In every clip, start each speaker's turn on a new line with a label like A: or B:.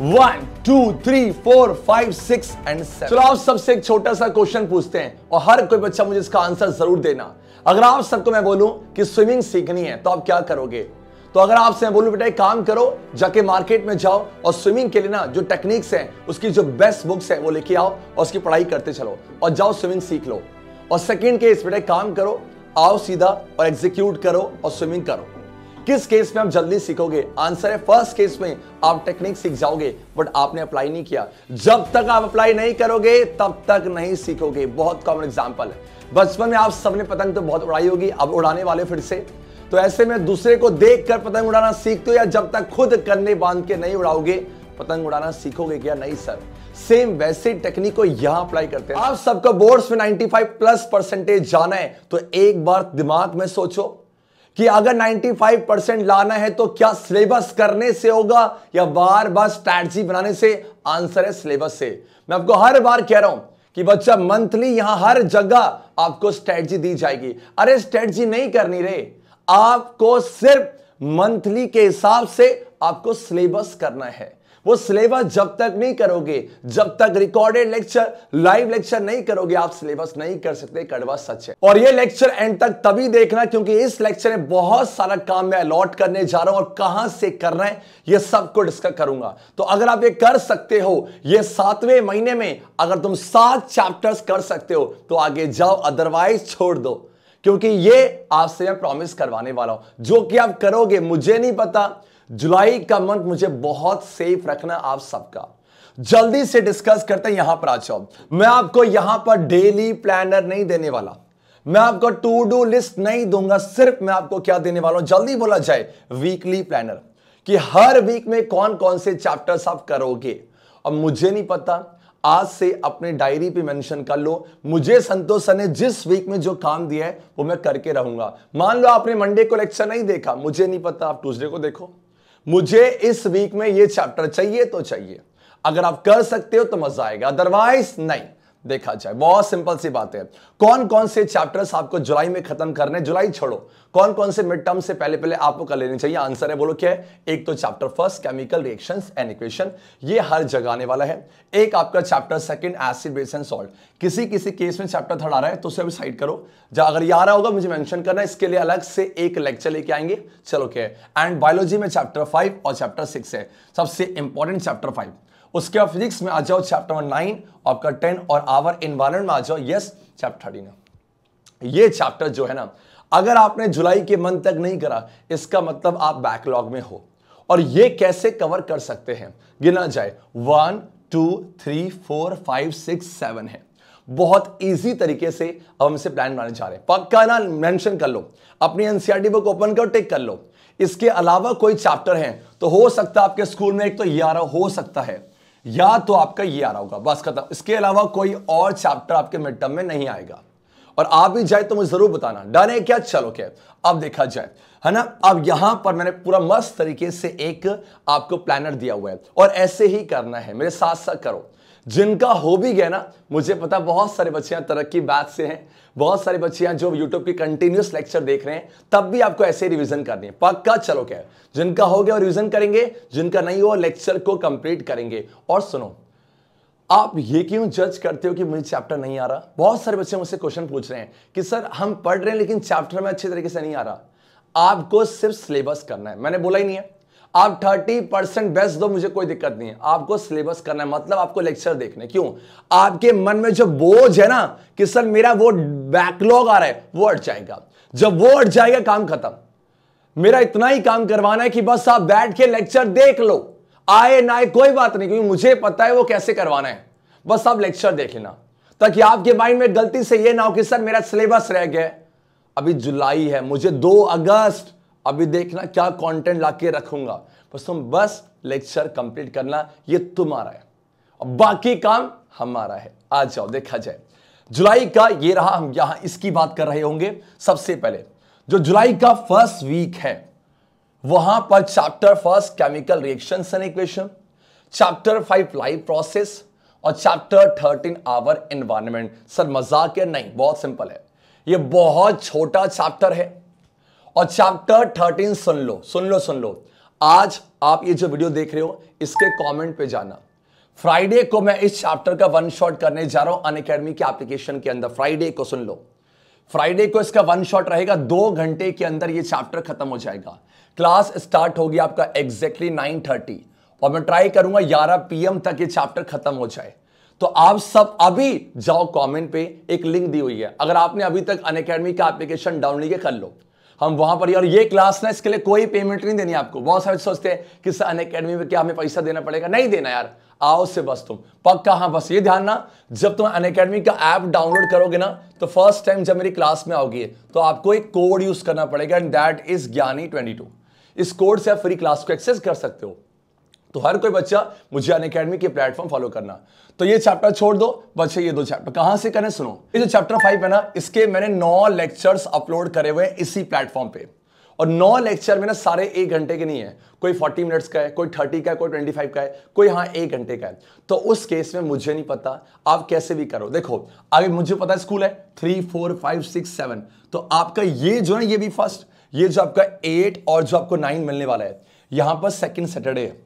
A: 1 2 3 4 5 6 and 7। चलो आप सबसे एक छोटा सा क्वेश्चन पूछते हैं और हर कोई बच्चा मुझे इसका आंसर जरूर देना। अगर आप सबको मैं बोलूं कि स्विमिंग सीखनी है तो आप क्या करोगे? तो अगर आपसे मैं बोलूं बेटा एक काम करो, जाके मार्केट में जाओ और स्विमिंग के लिए ना जो टेक्निक्स हैं उसकी जो बेस्ट बुक्स है वो लेके आओ और उसकी पढ़ाई करते चलो और जाओ स्विमिंग सीख लो। और सेकंड केस बेटा काम करो, आओ सीधा और एग्जीक्यूट करो और स्विमिंग करो। किस केस में आप जल्दी सीखोगे? आंसर है फर्स्ट केस में आप टेक्निक सीख जाओगे बट आपने अप्लाई नहीं किया। जब तक आप अप्लाई नहीं करोगे तब तक नहीं सीखोगे। बहुत कॉमन एग्जांपल है, बचपन में आप सबने पतंग तो बहुत उड़ाई होगी, अब उड़ाने वाले फिर से। तो ऐसे में दूसरे को देखकर पतंग उड़ाना सीखते हो या जब तक खुद कंधे बांध के नहीं उड़ाओगे पतंग उड़ाना सीखोगे क्या? नहीं सर। सेम वैसे टेक्निक को यहां अप्लाई करते हैं। आप सबको बोर्ड्स में 95+ जाना है तो एक बार दिमाग में सोचो कि अगर 95% लाना है तो क्या सिलेबस करने से होगा या बार बार स्ट्रैटेजी बनाने से? आंसर है सिलेबस से। मैं आपको हर बार कह रहा हूं कि बच्चा मंथली यहां हर जगह आपको स्ट्रैटेजी दी जाएगी। अरे स्ट्रैटेजी नहीं करनी रे, आपको सिर्फ मंथली के हिसाब से आपको सिलेबस करना है। वो सिलेबस जब तक नहीं करोगे, जब तक रिकॉर्डेड लेक्चर लाइव लेक्चर नहीं करोगे, आप सिलेबस नहीं कर सकते। कड़वा सच है। और ये लेक्चर एंड तक तभी देखना क्योंकि इस लेक्चर में बहुत सारा काम मैं अलॉट करने जा रहा हूं और कहां से करना है ये सबको डिस्कस करूंगा। तो अगर आप ये कर सकते हो, ये 7वें महीने में अगर तुम 7 चैप्टर्स कर सकते हो तो आगे जाओ, अदरवाइज छोड़ दो। क्योंकि ये आपसे मैं प्रॉमिस करवाने वाला हूं जो कि आप करोगे। मुझे नहीं पता, जुलाई का मंथ मुझे बहुत सेफ रखना आप सबका। जल्दी से डिस्कस करते हैं, यहां पर आ जाओ। मैं आपको यहां पर डेली प्लानर नहीं देने वाला, मैं आपको टू डू लिस्ट नहीं दूंगा। सिर्फ मैं आपको क्या देने वाला हूं, जल्दी बोला जाए, वीकली प्लानर कि हर वीक में कौन कौन से चैप्टर्स आप करोगे। अब मुझे नहीं पता, आज से अपने डायरी पे मेंशन कर लो, मुझे संतोष सर ने जिस वीक में जो काम दिया है वो मैं करके रहूंगा। मान लो आपने मंडे को लेक्चर नहीं देखा, मुझे नहीं पता, आप ट्यूसडे को देखो। मुझे इस वीक में ये चैप्टर चाहिए तो चाहिए। अगर आप कर सकते हो तो मजा आएगा, अदरवाइज नहीं। देखा जाए, बहुत सिंपल सी बात है। कौन कौन से चैप्टर्स आपको जुलाई में खत्म करने, जुलाई छोड़ो, कौन कौन से मिड टर्म से पहले पहले आपको कर लेने चाहिए? आंसर है, बोलो क्या है? एक तो chapter first chemical reactions and equation, ये हर जगह आने वाला है। एक आपका chapter second acid base and salt, किसी किसी केस में चैप्टर थर्ड आ रहा है तो उसे अभी साइड करो। अगर ये आ रहा होगा मुझे मेंशन करना, इसके लिए अलग से एक लेक्चर लेके आएंगे। चलो क्या है। एंड बायोलॉजी में चैप्टर 5 और चैप्टर 6 है, सबसे इंपॉर्टेंट चैप्टर 5। उसके बाद फिजिक्स में आ जाओ चैप्टर 9, आपका 10 और आवर एनवायरनमेंट में आ जाओ यस चैप्टर 13। ये चैप्टर जो है ना, अगर आपने जुलाई के मंथ तक नहीं करा इसका मतलब आप बैकलॉग में हो। और ये कैसे कवर कर सकते हैं गिना जाए, 1 2 3 4 5 6 7 है। बहुत इजी तरीके से अब हम इसे प्लान बनाने जा रहे हैं। पक्का ना मेंशन कर लो, अपनी एनसीईआरटी बुक ओपन करो, टिक कर लो। इसके अलावा कोई चैप्टर है तो हो सकता है आपके स्कूल में एक तो ये आ रहा हो सकता है, या तो आपका ये आ रहा होगा, बस खत्म। इसके अलावा कोई और चैप्टर आपके मिड टर्म में नहीं आएगा। और आ भी जाए तो मुझे जरूर बताना, डन है क्या? चलो क्या अब देखा जाए, है ना। अब यहां पर मैंने पूरा मस्त तरीके से एक आपको प्लानर दिया हुआ है और ऐसे ही करना है, मेरे साथ साथ करो। जिनका हो भी गया ना, मुझे पता बहुत सारे बच्चे यहाँ तरक्की बैच से हैं, बहुत सारे बच्चे यहाँ जो यूट्यूब की कंटिन्यूस लेक्चर देख रहे हैं, तब भी आपको ऐसे रिवीजन करनी है पक्का। चलो क्या, जिनका हो गया वो रिवीजन करेंगे, जिनका नहीं हुआ लेक्चर को कंप्लीट करेंगे। और सुनो, आप ये क्यों जज करते हो कि मुझे चैप्टर नहीं आ रहा? बहुत सारे बच्चे मुझसे क्वेश्चन पूछ रहे हैं कि सर हम पढ़ रहे हैं लेकिन चैप्टर में अच्छे तरीके से नहीं आ रहा। आपको सिर्फ सिलेबस करना है, मैंने बोला ही नहीं है। आप 30% बेस्ट दो, मुझे कोई दिक्कत नहीं है। आपको सिलेबस करना है, मतलब आपको लेक्चर देखने। क्यों? आपके मन में जो बोझ है ना कि सर मेरा वो बैकलॉग आ रहा है, वो हट जाएगा। जब वो हट जाएगा काम खत्म। मेरा इतना ही काम करवाना है कि बस आप बैठ के लेक्चर देख लो, आए ना आए कोई बात नहीं, क्योंकि मुझे पता है वो कैसे करवाना है। बस आप लेक्चर देख लेना ताकि आपके माइंड में गलती से ये ना हो कि सर मेरा सिलेबस रह गया। अभी जुलाई है, मुझे 2 अगस्त अभी देखना क्या कंटेंट लाके रखूंगा। बस तुम बस लेक्चर कंप्लीट करना, ये तुम्हारा है और बाकी काम हमारा है। आ जाओ देखा जाए, जुलाई का ये रहा, हम यहां इसकी बात कर रहे होंगे। सबसे पहले जो जुलाई का फर्स्ट वीक है वहां पर chapter first chemical reactions and equation, chapter 5 live process और चैप्टर 13 आवर एनवायरनमेंट। सर मजाक है? नहीं, बहुत सिंपल है, ये बहुत छोटा चैप्टर है। और चैप्टर 13 सुन लो, आज आप ये जो वीडियो देख रहे हो इसके कमेंट पे जाना। फ्राइडे को मैं इस चैप्टर का वन शॉट करने जा रहा हूं अनअकैडमी के एप्लीकेशन के अंदर। फ्राइडे को सुन लो, फ्राइडे को इसका वन शॉट रहेगा, 2 घंटे के अंदर ये चैप्टर खत्म हो जाएगा। क्लास स्टार्ट होगी आपका एग्जैक्टली 9:30 और मैं ट्राई करूंगा 11 PM तक ये चैप्टर खत्म हो जाए। तो आप सब अभी जाओ, कमेंट पे एक लिंक दी हुई है, अगर आपने अभी तक अनअकैडमी का एप्लीकेशन डाउनलोड कर लो, हम वहां पर। और ये क्लास ना, इसके लिए कोई पेमेंट नहीं देनी आपको। बहुत सारे सोचते हैं कि सर अनअकैडमी में क्या हमें पैसा देना पड़ेगा, नहीं देना यार, आओ से बस तुम पक्का। हाँ बस ये ध्यान ना, जब तुम अनअकैडमी का ऐप डाउनलोड करोगे ना, तो फर्स्ट टाइम जब मेरी क्लास में आओगी तो आपको एक कोड यूज करना पड़ेगा, एंड दैट इज ज्ञानी22। इस कोड से आप फ्री क्लास को एक्सेस कर सकते हो। तो हर कोई बच्चा मुझे अनअकैडमी के प्लेटफॉर्म फॉलो करना। तो ये चैप्टर छोड़ दो बच्चे, ये 2 चैप्टर कहां से करें सुनो। ये जो चैप्टर 5 है ना, इसके मैंने 9 लेक्चर्स अपलोड करे हुए हैं इसी प्लेटफॉर्म पे, और 9 लेक्चर में ना सारे 1 घंटे के नहीं है, कोई 40 मिनट्स का है, कोई 30 का है, कोई 25 का है, कोई हाँ 1 घंटे का है। तो उस केस में मुझे नहीं पता, आप कैसे भी करो। देखो आगे मुझे पता है स्कूल है 3, 4, 5, 6, 7, तो आपका ये जो है ये भी फर्स्ट, ये जो आपका 8 और जो आपको 9 मिलने वाला है, यहां पर सेकेंड सैटरडे है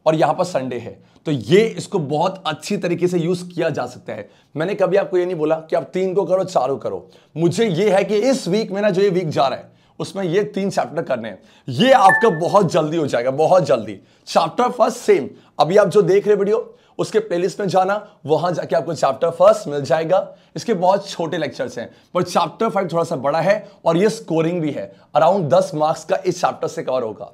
A: और यहां पर संडे है। तो ये इसको बहुत अच्छी तरीके से यूज किया जा सकता है। मैंने कभी आपको ये नहीं बोला कि आप 3 को करो 4 को करो। मुझे ये है कि इस वीक में ना, जो ये वीक जा रहा है उसमें ये 3 चैप्टर करने हैं। ये आपका बहुत जल्दी हो जाएगा, बहुत जल्दी। चैप्टर फर्स्ट सेम, अभी आप जो देख रहे वीडियो उसके प्लेलिस्ट में जाना, वहां जाके आपको चैप्टर फर्स्ट मिल जाएगा। इसके बहुत छोटे लेक्चर्स हैं, पर चैप्टर 5 थोड़ा सा बड़ा है और ये स्कोरिंग भी है। अराउंड 10 मार्क्स का इस चैप्टर से कवर होगा।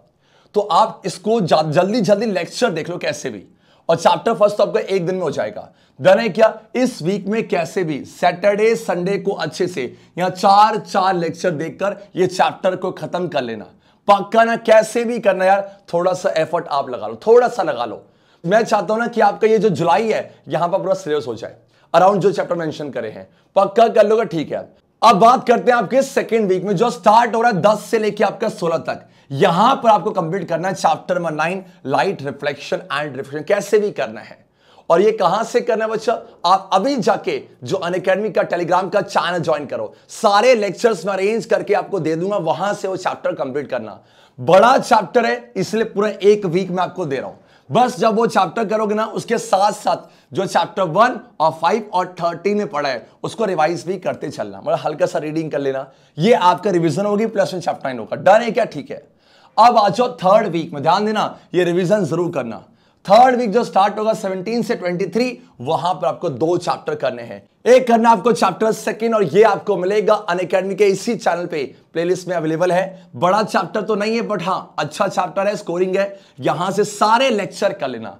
A: तो आप इसको जल्दी जल्दी लेक्चर देख लो कैसे भी, और चैप्टर फर्स्ट तो आपका 1 दिन में हो जाएगा। डर है क्या, इस वीक में कैसे भी सैटरडे संडे को अच्छे से यहां 4 लेक्चर देखकर ये चैप्टर को खत्म कर लेना पक्का ना। कैसे भी करना यार, थोड़ा सा एफर्ट आप लगा लो, थोड़ा सा लगा लो। मैं चाहता हूं ना कि आपका ये जो जुलाई है यहां पर पूरा सिलेबस हो जाए, अराउंड जो चैप्टर मेंशन करे हैं पक्का कर लोगे, ठीक है। अब बात करते हैं आपके सेकेंड वीक में, जो स्टार्ट हो रहा है 10 से लेके आपका 16 तक। यहां पर आपको कंप्लीट करना है chapter number 9, light reflection and reflection, कैसे भी करना है। और ये कहां से करना है बच्चा, आप अभी जाके जो अनअकैडमी का टेलीग्राम का चैनल ज्वाइन करो, सारे लेक्चर्स में अरेंज करके आपको दे दूंगा, वहां से वो चैप्टर कंप्लीट करना। बड़ा चैप्टर है इसलिए पूरा 1 वीक में आपको दे रहा हूं। बस जब वो चैप्टर करोगे ना, उसके साथ साथ जो चैप्टर 1 और 5 और 13 में पढ़ा है उसको रिवाइज भी करते चलना, मतलब हल्का सा रीडिंग कर लेना। ये आपका रिवीजन होगी, प्लस में चैप्टर 9 होगा। डर है क्या, ठीक है। अब आ जाओ थर्ड वीक में, ध्यान देना ये रिवीजन जरूर करना। थर्ड वीक जो स्टार्ट होगा 17 से 23, वहां पर आपको 2 चैप्टर करने हैं। एक करना आपको चैप्टर 2 और ये आपको मिलेगा अनअकैडमी के इसी चैनल पे, प्लेलिस्ट में अवेलेबल है। बड़ा चैप्टर तो नहीं है बट हाँ अच्छा चैप्टर है, स्कोरिंग है। यहां से सारे लेक्चर कर लेना,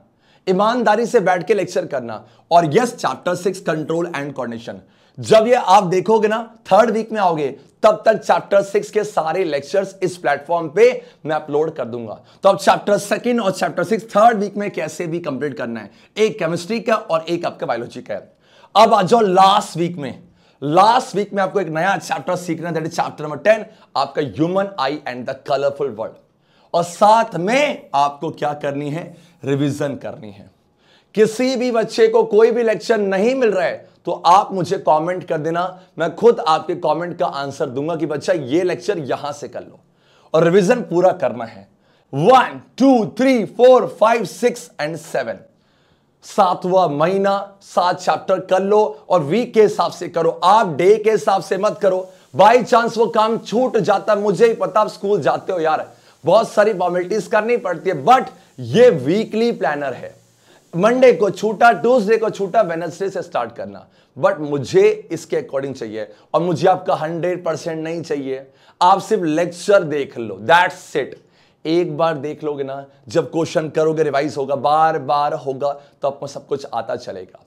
A: ईमानदारी से बैठ के लेक्चर करना। और yes chapter 6 control and coordination, जब ये आप देखोगे ना थर्ड वीक में आओगे, तब तक चैप्टर 6 के सारे लेक्चर्स इस प्लेटफॉर्म पे मैं अपलोड कर दूंगा। तो अब चैप्टर 2 और चैप्टर 6 थर्ड वीक में कैसे भी कंप्लीट करना है, एक केमिस्ट्री का और एक आपका बायोलॉजी का है। अब आ जाओ लास्ट वीक में। लास्ट वीक में आपको एक नया चैप्टर सीखना है, दैट इज चैप्टर नंबर 10, आपका human I and the colourful world. और साथ में आपको क्या करनी है, रिवीजन करनी है। किसी भी बच्चे को कोई भी लेक्चर नहीं मिल रहा है तो आप मुझे कमेंट कर देना, मैं खुद आपके कमेंट का आंसर दूंगा कि बच्चा ये लेक्चर यहां से कर लो। और रिवीजन पूरा करना है 1, 2, 3, 4, 5, 6 एंड 7, 7वां महीना 7 चैप्टर कर लो। और वीक के हिसाब से करो, आप डे के हिसाब से मत करो। बाई चांस वो काम छूट जाता, मुझे ही पता, आप स्कूल जाते हो यार, बहुत सारी फॉर्मेलिटीज करनी पड़ती है, बट ये वीकली प्लानर है। मंडे को छूटा, ट्यूसडे को छूटा, वेडनेसडे से स्टार्ट करना। बट मुझे इसके अकॉर्डिंग चाहिए, और मुझे आपका 100% नहीं चाहिए। आप सिर्फ लेक्चर देख लो, दैट्स इट। एक बार देख लोगे ना, जब क्वेश्चन करोगे, रिवाइज होगा, बार बार होगा, तो आपको सब कुछ आता चलेगा।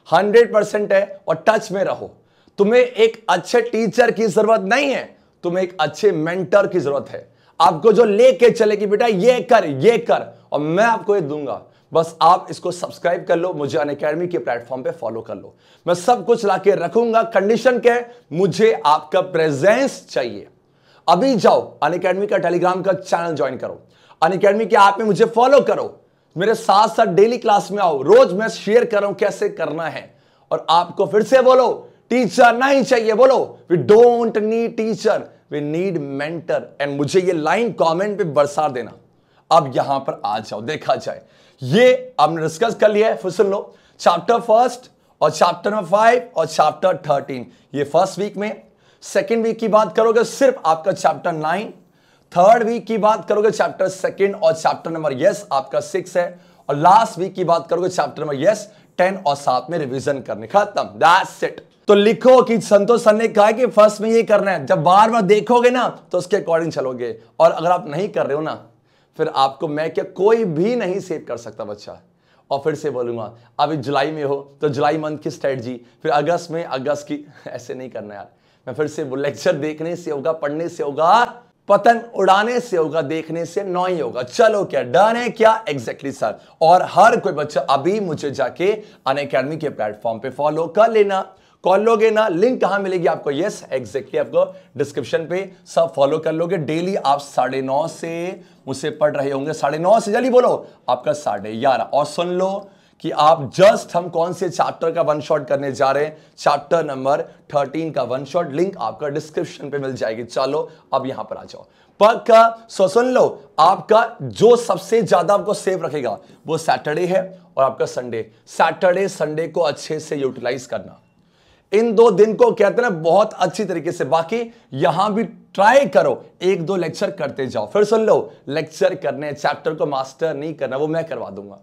A: 100% है और टच में रहो। तुम्हें एक अच्छे टीचर की जरूरत नहीं है, तुम्हें एक अच्छे मेंटर की जरूरत है, आपको जो लेके चले कि बेटा ये कर, और मैं आपको ये दूंगा। बस आप इसको सब्सक्राइब कर लो, मुझे अनअकैडमी के प्लेटफॉर्म पे फॉलो कर लो, मैं सब कुछ लाके रखूंगा। कंडीशन क्या है, मुझे आपका प्रेजेंस चाहिए। अभी जाओ अनअकैडमी का टेलीग्राम का चैनल ज्वाइन करो, अनअकैडमी के ऐप में मुझे फॉलो करो, मेरे साथ साथ डेली क्लास में आओ, रोज मैं शेयर कर रहा हूं कैसे करना है। और आपको फिर से बोलो, टीचर नहीं चाहिए, बोलो we don't need teacher, we need mentor. And मुझे ये लाइन कमेंट पे बरसा देना, अब यहां पर आ जाओ, देखा जाए। ये आपने डिस्कस कर लिया है, फिर सुन लो। चैप्टर फर्स्ट और चैप्टर नंबर 5 और चैप्टर 13 ये फर्स्ट वीक में। सेकेंड वीक की बात करोगे सिर्फ आपका चैप्टर 9। थर्ड वीक की बात करोगे चैप्टर सेकेंड और चैप्टर नंबर यस आपका 6 है। और लास्ट वीक की बात करोगे चैप्टर नंबर यस 10 और साथ में रिवीजन करने, खत्म, दैट्स इट। तो लिखो कि संतोष सर ने कहा कि फर्स्ट में ये करना है। जब बार बार देखोगे ना तो उसके अकॉर्डिंग चलोगे, और अगर आप नहीं कर रहे हो ना फिर आपको मैं क्या कोई भी नहीं सेव कर सकता बच्चा। और फिर से बोलूंगा, अभी जुलाई में हो तो जुलाई मंथ की स्ट्रेटजी, फिर अगस्त में अगस्त की, ऐसे नहीं करना यार। मैं फिर से लेक्चर देखने से होगा, पढ़ने से होगा, पतंग उड़ाने से होगा, देखने से नहीं होगा। चलो क्या डन है क्या? Exactly sir. और हर कोई बच्चा अभी मुझे जाके अनअकैडमी के प्लेटफॉर्म पे फॉलो कर लेना। कॉल लोगे ना, लिंक कहां मिलेगी आपको? यस एग्जैक्टली, आपको डिस्क्रिप्शन पे सब फॉलो कर लोगे। डेली आप 9:30 से मुझसे पढ़ रहे होंगे, 9:30 से, जल्दी बोलो, आपका 11:30। और सुन लो कि आप जस्ट हम कौन से चैप्टर का वन शॉट करने जा रहे हैं, चैप्टर नंबर 13 का वन शॉट, लिंक आपका डिस्क्रिप्शन पे मिल जाएगी। चलो अब यहां पर आ जाओ, पक्का। सुन लो, आपका जो सबसे ज्यादा आपको सेव रखेगा वो सैटरडे है और आपका संडे। सैटरडे संडे को अच्छे से यूटिलाइज करना, इन 2 दिन को कहते हैं ना बहुत अच्छी तरीके से। बाकी यहां भी ट्राई करो, 1-2 लेक्चर करते जाओ। फिर सुन लो, लेक्चर करने, चैप्टर को मास्टर नहीं करना, वो मैं करवा दूंगा,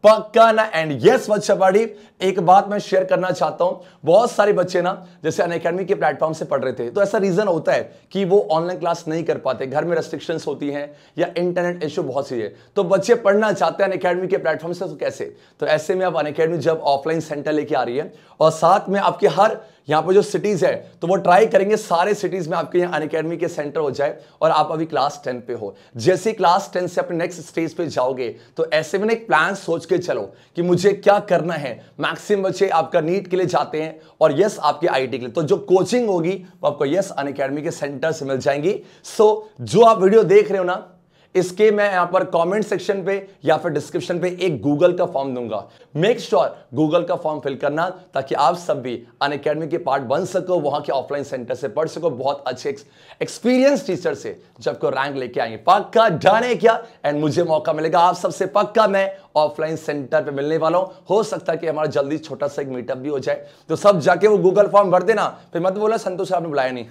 A: पक्का ना। एंड यस बच्चा पार्टी, एक बात मैं शेयर करना चाहता हूं। बहुत सारे बच्चे ना जैसे अनअकैडमी के प्लेटफॉर्म से पढ़ रहे थे, तो ऐसा रीजन होता है कि वो ऑनलाइन क्लास नहीं कर पाते, घर में रेस्ट्रिक्शंस होती हैं या इंटरनेट इशू बहुत सी है, तो बच्चे पढ़ना चाहते हैं अनअकैडमी के प्लेटफॉर्म से, तो कैसे? तो ऐसे में अब अनअकैडमी जब ऑफलाइन सेंटर लेके आ रही है और साथ में आपके हर यहाँ पर जो सिटीज है, तो वो ट्राई करेंगे सारे सिटीज में आपके यहाँ अनअकैडमी के सेंटर हो जाए और आप अभी क्लास 10 पे हो। जैसे क्लास 10 से अपने नेक्स्ट स्टेज पे जाओगे तो ऐसे में एक प्लान सोच के चलो कि मुझे क्या करना है। मैक्सिमम बच्चे आपका नीट के लिए जाते हैं और यस आपके आईटी के लिए, तो जो कोचिंग होगी वो आपको यस अनअकैडमी के सेंटर से मिल जाएंगी। सो जो आप वीडियो देख रहे हो ना, इसके मैं यहां पर कमेंट सेक्शन पे या फिर डिस्क्रिप्शन पे एक गूगल का फॉर्म दूंगा। मेक श्योर गूगल का फॉर्म फिल करना ताकि आप सब भी अनअकैडमी के पार्ट बन सको, वहां के ऑफलाइन सेंटर से पढ़ सको, बहुत अच्छे एक्सपीरियंस टीचर से जब को रैंक लेके आएंगे। पक्का डन है क्या? एंड मुझे मौका मिलेगा आप सबसे, पक्का मैं ऑफलाइन सेंटर पे मिलने वाला हूं। हो सकता है कि हमारा जल्दी छोटा सा एक मीटअप भी हो जाए, तो सब जाके वो गूगल फॉर्म भर देना, फिर मत बोला संतोष आपने बुलाया नहीं।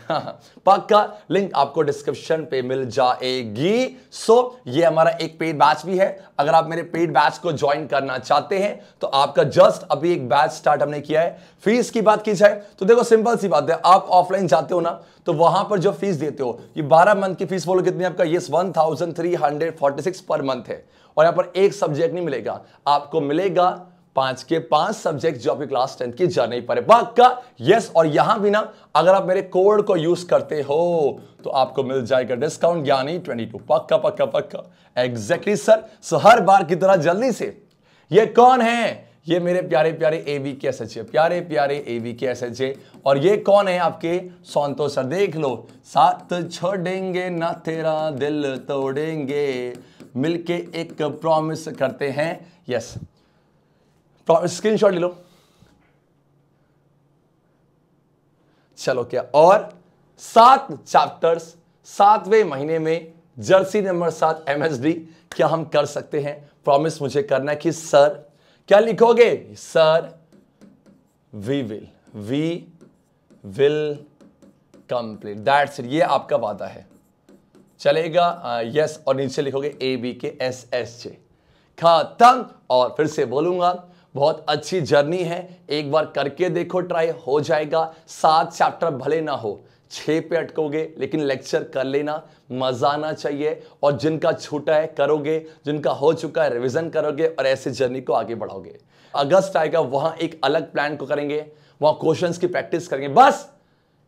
A: पक्का लिंक आपको डिस्क्रिप्शन पे मिल जाएगी। ये हमारा एक पेड बैच भी है। अगर आप मेरे पेड बैच को ज्वाइन करना चाहते हैं तो आपका जस्ट अभी एक बैच स्टार्ट हमने किया है। फीस की बात की जाए तो देखो सिंपल सी बात है, आप ऑफलाइन जाते हो ना तो वहां पर जो फीस देते हो, ये 12 मंथ की फीस बोलो कितनी आपका? ये 1346 पर मंथ है। और यहां पर एक सब्जेक्ट नहीं मिलेगा, आपको मिलेगा 5 के 5 सब्जेक्ट जो आपकी क्लास 10 की जा नहीं पड़े, पक्का यस। और यहां भी ना अगर आप मेरे कोड को यूज करते हो तो आपको मिल जाएगा डिस्काउंट, यानी 22, पक्का पक्का पक्का एग्जैक्टली सर। सो हर बार की तरह जल्दी से, ये कौन है? ये मेरे प्यारे प्यारे एवी के एसएचए, प्यारे प्यारे एवी के एसएचए। और ये कौन है? आपके संतोष सर। देख लो, साथ छोड़ेंगे ना तेरा दिल तोड़ेंगे, मिलके एक प्रॉमिस करते हैं। यस, स्क्रीनशॉट ले लो। चलो क्या, और 7 चैप्टर्स 7वें महीने में, जर्सी नंबर 7 एमएसडी, क्या हम कर सकते हैं? प्रॉमिस मुझे करना है कि सर, क्या लिखोगे? Sir we will complete, that's it, ये आपका वादा है, चलेगा? यस। और नीचे लिखोगे ABKSSJ, खत्म। और फिर से बोलूंगा, बहुत अच्छी जर्नी है, एक बार करके देखो, ट्राई हो जाएगा। 7 चैप्टर भले ना हो, 6 पे अटकोगे, लेकिन लेक्चर कर लेना, मजा आना चाहिए। और जिनका छूटा है करोगे, जिनका हो चुका है रिवीजन करोगे, और ऐसे जर्नी को आगे बढ़ाओगे। अगस्त आएगा, वहां एक अलग प्लान को करेंगे, वहां क्वेश्चंस की प्रैक्टिस करेंगे, बस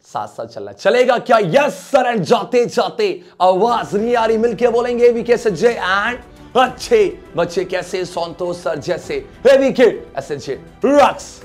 A: साथ साथ चलना, चलेगा क्या? Yes sir. एंड जाते जाते आवाज नहीं आ रही, मिलके बोलेंगे ABKSSJ एंड अच्छे बच्चे कैसे? संतोष सर जैसे ABKSSJ रॉक्स।